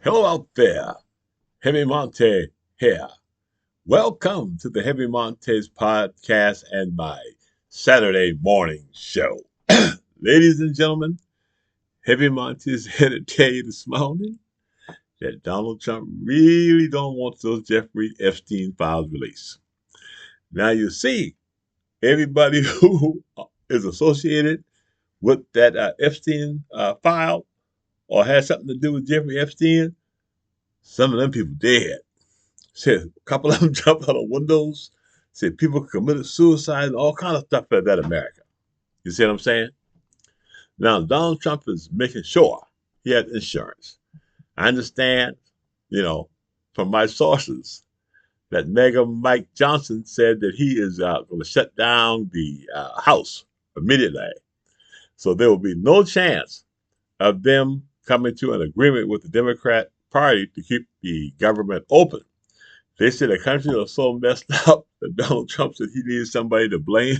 Hello out there, Heavy Monte here. Welcome to the Heavy Montes podcast and my Saturday morning show. Ladies and gentlemen, Heavy Monte is here to tell you this morning that Donald Trump really don't want those Jeffrey Epstein files released. Now you see, everybody who is associated with that Epstein file or has something to do with Jeffrey Epstein, some of them people dead. Said a couple of them jumped out of windows. Said people committed suicide and all kind of stuff like that in America. You see what I'm saying? Now Donald Trump is making sure he has insurance. I understand, from my sources that Mega Mike Johnson said that he is going to shut down the House immediately. So there will be no chance of them coming to an agreement with the Democrat Party to keep the government open. They said the country was so messed up that Donald Trump said he needed somebody to blame.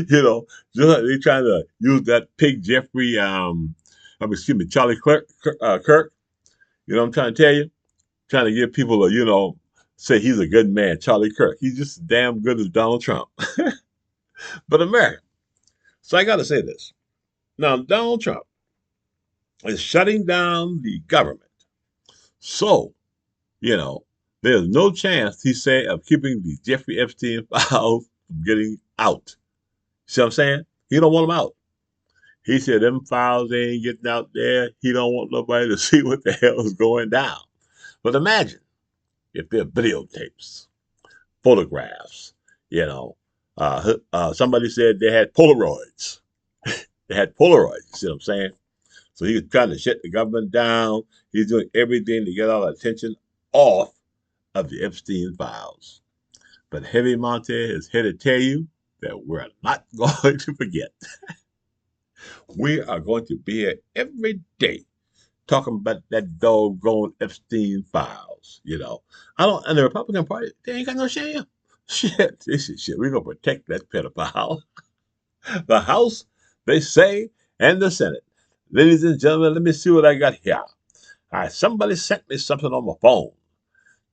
Just like they trying to use that pig Jeffrey, Charlie Kirk. You know what I'm trying to tell you? Trying to get people to, say he's a good man, Charlie Kirk. He's just as damn good as Donald Trump. But America. So I got to say this. Now, Donald Trump is shutting down the government. So, there's no chance, he said, of keeping the Jeffrey Epstein files from getting out. See what I'm saying? He don't want them out. He said them files ain't getting out there. He don't want nobody to see what the hell is going down. But imagine if they're videotapes, photographs, somebody said they had Polaroids. They had Polaroids, you see what I'm saying? So he was trying to shut the government down. He's doing everything to get all the attention off of the Epstein files. But Heavy Monte is here to tell you that we're not going to forget. We are going to be here every day talking about that doggone Epstein files. And the Republican Party, they ain't got no shame. Shit, this is shit. We're going to protect that pedophile. The House, they say, and the Senate. Ladies and gentlemen, let me see what I got here. All right, somebody sent me something on my phone.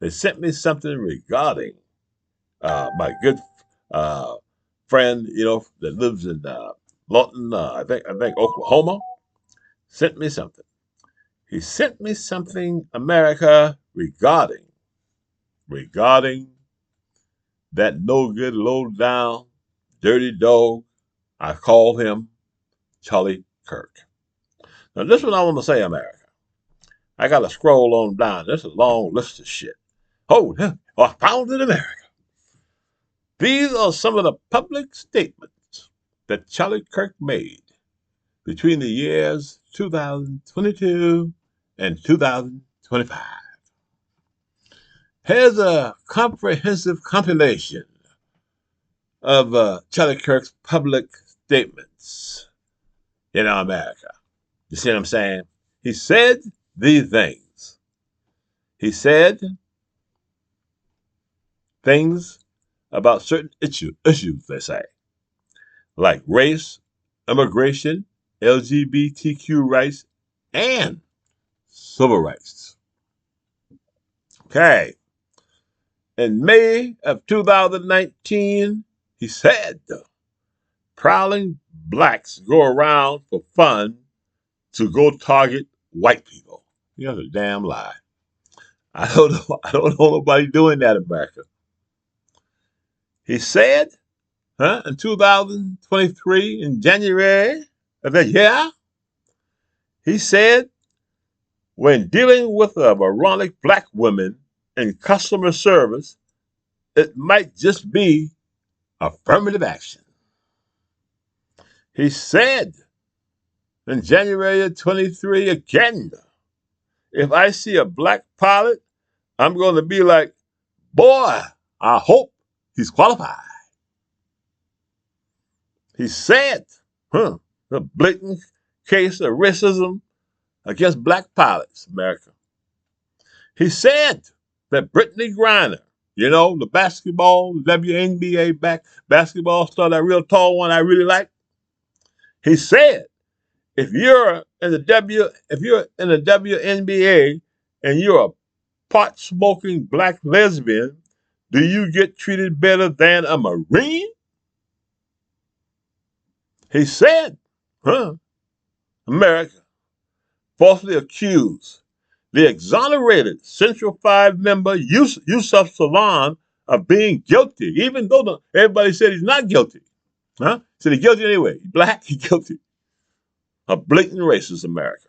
They sent me something regarding my good friend, that lives in Lawton, I think Oklahoma, sent me something. He sent me something, America, regarding that no good, low down, dirty dog. I call him Charlie Kirk. Now, this one I want to say, America. I got to scroll on down. There's a long list of shit. Oh, I found it, America. These are some of the public statements that Charlie Kirk made between the years 2022 and 2025. Here's a comprehensive compilation of Charlie Kirk's public statements in America. You see what I'm saying? He said these things. He said things about certain issues, they say, like race, immigration, LGBTQ rights, and civil rights. Okay. In May of 2019, he said, prowling blacks go around for fun to go target white people. That's a damn lie. I don't know nobody doing that in America. He said, in 2023, in January of that year, he said, when dealing with a moronic black women in customer service, it might just be affirmative action. He said in January of 23 again, if I see a black pilot, I'm going to be like, boy, I hope he's qualified. He said, the blatant case of racism against black pilots, America. He said that Brittany Griner, the basketball, the WNBA basketball star, that real tall one I really like. He said, if you're in the WNBA and you're a pot smoking black lesbian, do you get treated better than a Marine? He said, America falsely accused the exonerated Central 5 member Yusuf Salman of being guilty, even though everybody said he's not guilty. Said he's guilty anyway. He's black, he's guilty. A blatant racist America.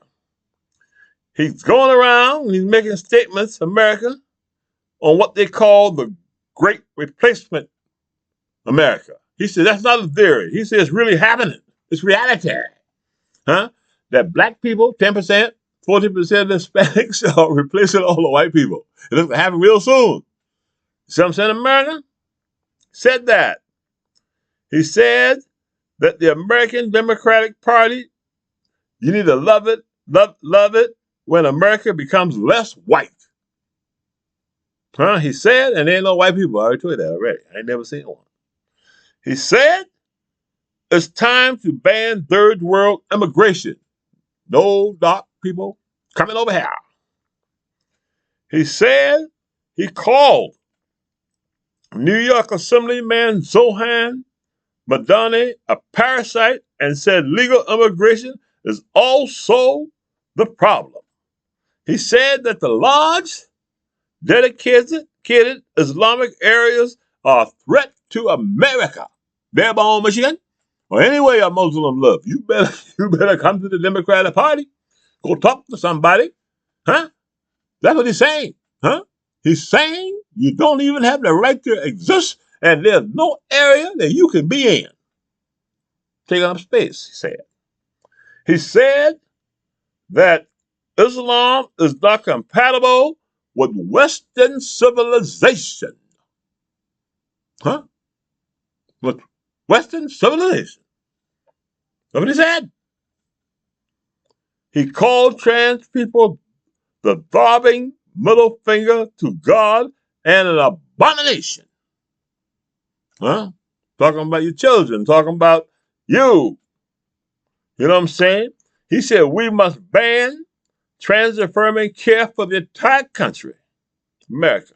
He's going around and he's making statements, America, on what they call the Great Replacement America. He said that's not a theory. He said it's really happening. It's reality. That black people, 10%, 40% of the Hispanics are replacing all the white people. It's going to happen real soon. See what I'm saying? America said that. He said that the American Democratic Party, you need to love it when America becomes less white. He said, and there ain't no white people. I already told you that already. I ain't never seen one. He said, it's time to ban third world immigration. No dark people coming over here. He said he called New York Assemblyman Zohan Madani a parasite and said legal immigration is also the problem. He said that the large, dedicated Islamic areas are a threat to America. Barebone, Michigan, or anywhere a Muslim live, you better come to the Democratic Party. Go talk to somebody. That's what he's saying. He's saying you don't even have the right to exist, and there's no area that you can be in. Taking up space, he said. He said that Islam is not compatible with Western civilization. With Western civilization. That's what he said. He called trans people the throbbing middle finger to God and an abomination. Talking about your children, talking about you. You know what I'm saying? He said we must ban trans-affirming care for the entire country, America.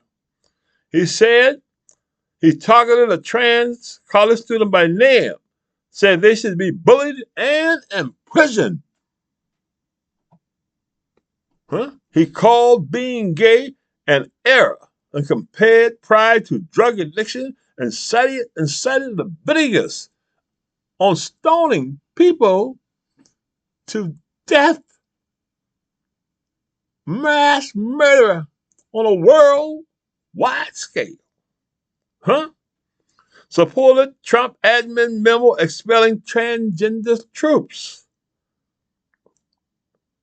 He said he targeted a trans college student by name, said they should be bullied and imprisoned. He called being gay an error and compared pride to drug addiction and cited Leviticus on stoning people to death. Mass murder on a worldwide scale. Supported Trump admin memo expelling transgender troops.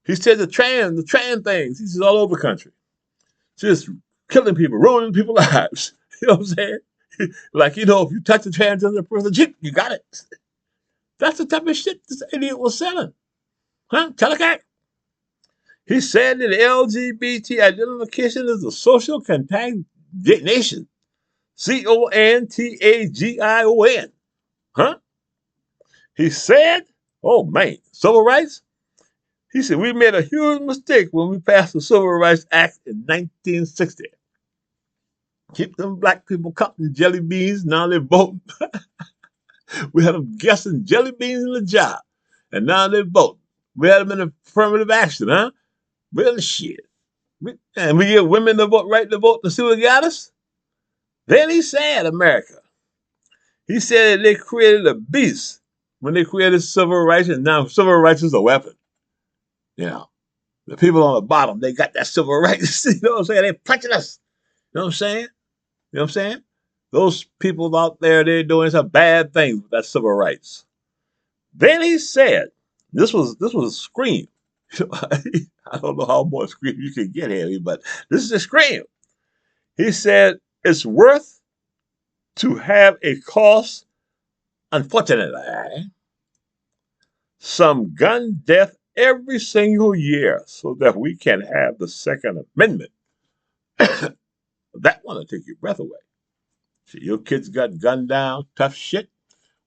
He said the trans things, he says all over the country. Just killing people, ruining people's lives. You know what I'm saying? Like, if you touch a transgender person, you got it. That's the type of shit this idiot was selling. Telecat. He said that LGBT identification is a social contagion. CONTAGION. He said, oh man, civil rights? He said, we made a huge mistake when we passed the Civil Rights Act in 1960. Keep them black people cutting jelly beans, now they're voting. We had them guessing jelly beans in the job, and now they're voting. We had them in affirmative action, Really shit. And we give women the right to vote to see what got us? Then he said, America. He said that they created a beast when they created civil rights, and now civil rights is a weapon. The people on the bottom, they got that civil rights. You know what I'm saying? They're punching us. You know what I'm saying? You know what I'm saying? Those people out there, they're doing some bad things with that civil rights. Then he said, this was a scream. I don't know how much scream you can get here, but this is a scream. He said, it's worth to have a cost, unfortunately, some gun death every single year so that we can have the Second Amendment. That one will take your breath away. See, your kids got gunned down, tough shit.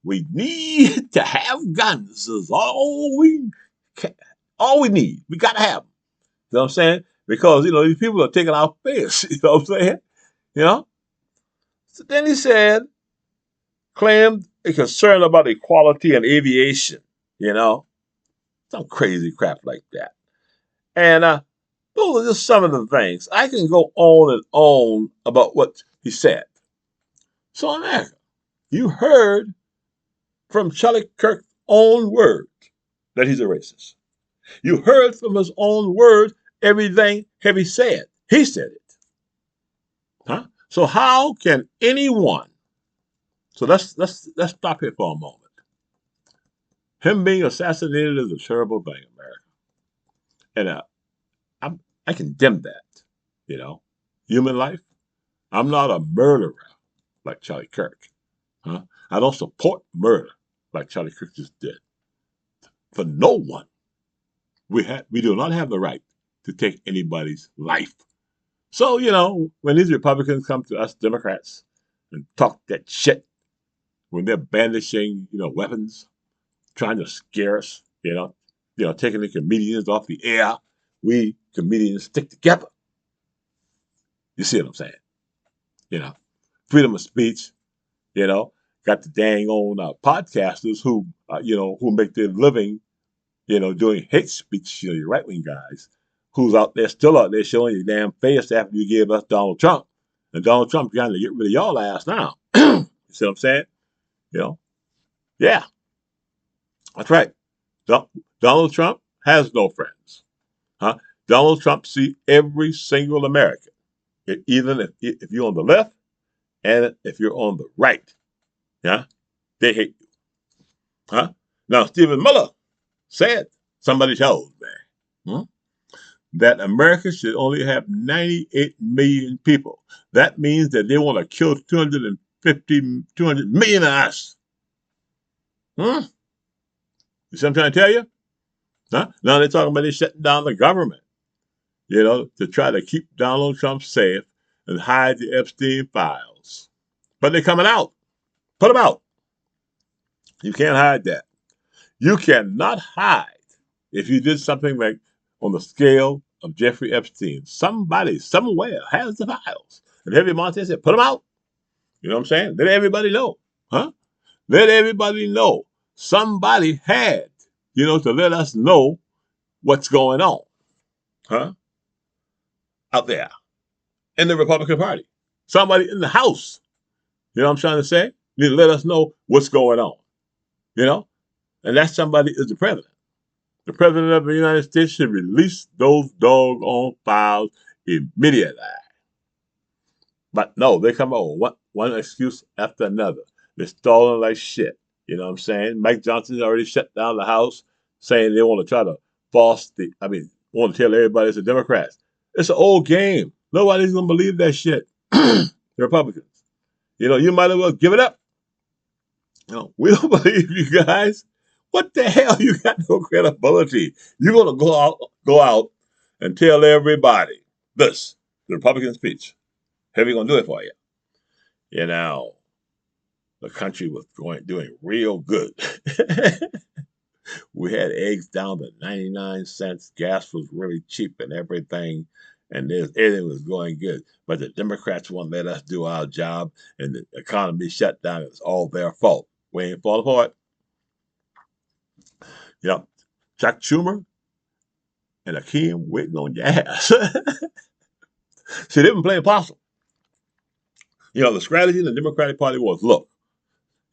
We need to have guns. Is all we all we need. We got to have them. You know what I'm saying? Because, these people are taking our fish. You know what I'm saying? You know? So then he said, claimed a concern about equality in aviation, you know? Some crazy crap like that. And those are just some of the things. I can go on and on about what he said. So, America, you heard from Charlie Kirk's own words that he's a racist. You heard from his own words everything Heavy said. He said it. Huh? So how can anyone? So let's stop here for a moment. Him being assassinated is a terrible thing, America, and I condemn that. You know, human life. I'm not a murderer like Charlie Kirk. Huh? I don't support murder like Charlie Kirk just did. For no one, we do not have the right to take anybody's life. So, when these Republicans come to us Democrats and talk that shit, when they're brandishing, weapons, trying to scare us, taking the comedians off the air, we comedians stick together. You see what I'm saying? Freedom of speech, got the dang on podcasters who make their living, doing hate speech, your right-wing guys, who's still out there showing your damn face after you gave us Donald Trump. And Donald Trump trying to get rid of y'all ass now. You see what I'm saying? Yeah, that's right. Donald Trump has no friends. Huh? Donald Trump see every single American, even if you're on the left and if you're on the right. Yeah, they hate you. Huh? Now, Stephen Miller said, somebody told me, that America should only have 98 million people. That means that they want to kill 200 million of us. You see what I'm trying to tell you? Huh? Now they're talking about they shutting down the government, to try to keep Donald Trump safe and hide the Epstein files. But they're coming out. Put them out. You can't hide that. You cannot hide if you did something like on the scale of Jeffrey Epstein. Somebody, somewhere has the files. And Heavy Montez said, put them out. You know what I'm saying? Let everybody know. Huh? Let everybody know. Somebody had, to let us know what's going on. Huh? Out there in the Republican Party. Somebody in the House. You know what I'm trying to say? Need to let us know what's going on. And that somebody is the president. The president of the United States should release those doggone files immediately. But no, they come up with one excuse after another. They're stalling like shit. You know what I'm saying? Mike Johnson already shut down the House, saying they want to try to want to tell everybody it's the Democrats. It's an old game. Nobody's going to believe that shit. The Republicans. You might as well give it up. We don't believe you guys. What the hell? You got no credibility. You're going to go out and tell everybody this, the Republican speech. Heavy going to do it for you. The country was doing real good. We had eggs down to 99 cents. Gas was really cheap and everything. And everything was going good. But the Democrats won't let us do our job. And the economy shut down. It's all their fault. We ain't fall apart. Chuck Schumer and Akeem waiting on your ass. See, they've been playing possum. The strategy in the Democratic Party was, look,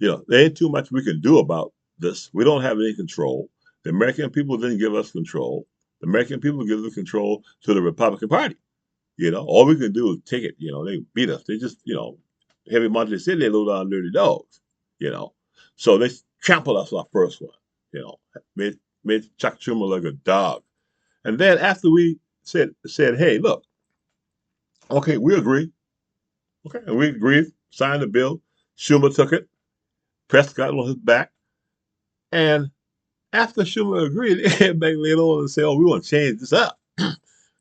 there ain't too much we can do about this. We don't have any control. The American people didn't give us control. The American people give the control to the Republican Party. All we can do is take it. They beat us. They just, Heavy Montez said they low down dirty dogs. So they trampled us our first one. Made Chuck Schumer like a dog. And then after we said, hey, look, okay, we agree. Okay, and we agreed, signed the bill. Schumer took it. Prescott on his back. And after Schumer agreed, they came back later on and said, we want to change this up.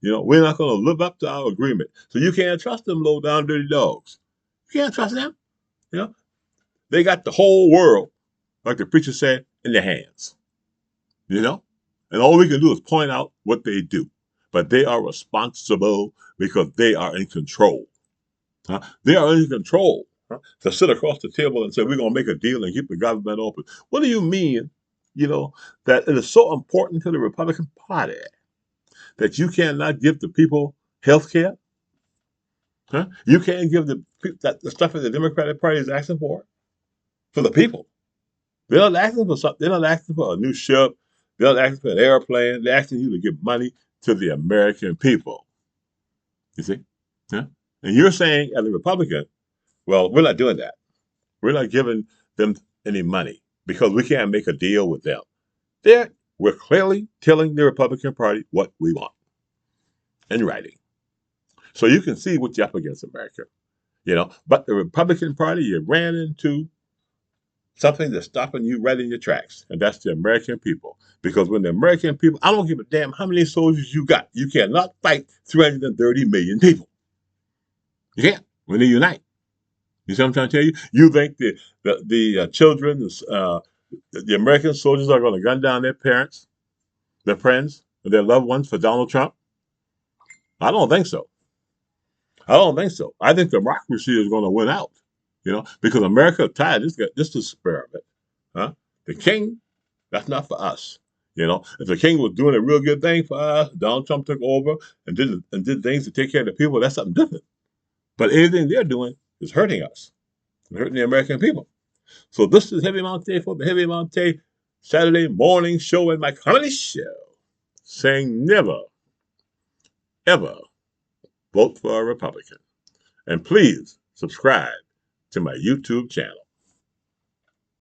We're not going to live up to our agreement. So you can't trust them low down dirty dogs. You can't trust them. They got the whole world, like the preacher said, in their hands. And all we can do is point out what they do. But they are responsible because they are in control. They are in control. To sit across the table and say, we're going to make a deal and keep the government open. What do you mean, that it is so important to the Republican Party that you cannot give the people health care? You can't give the stuff that the Democratic Party is asking for the people. They're not asking for something. They're not asking for a new ship. They're not asking for an airplane. They're asking you to give money to the American people. You see? And you're saying, as a Republican, well, we're not doing that. We're not giving them any money because we can't make a deal with them. We're clearly telling the Republican Party what we want in writing. So you can see what you're up against, America. But the Republican Party, you ran into something that's stopping you right in your tracks, and that's the American people. Because when the American people, I don't give a damn how many soldiers you got, you cannot fight 330 million people. You can't. When they unite. You see what I'm trying to tell you? You think the children, the American soldiers are going to gun down their parents, their friends, and their loved ones for Donald Trump? I don't think so. I think democracy is going to win out. Because America tired this experiment. The king, that's not for us. If the king was doing a real good thing for us, Donald Trump took over and did things to take care of the people, that's something different. But anything they're doing is hurting us, hurting the American people. So this is Heavy Monte for the Heavy Monte Saturday morning show and my comedy show, saying never, ever vote for a Republican. And please subscribe to my YouTube channel.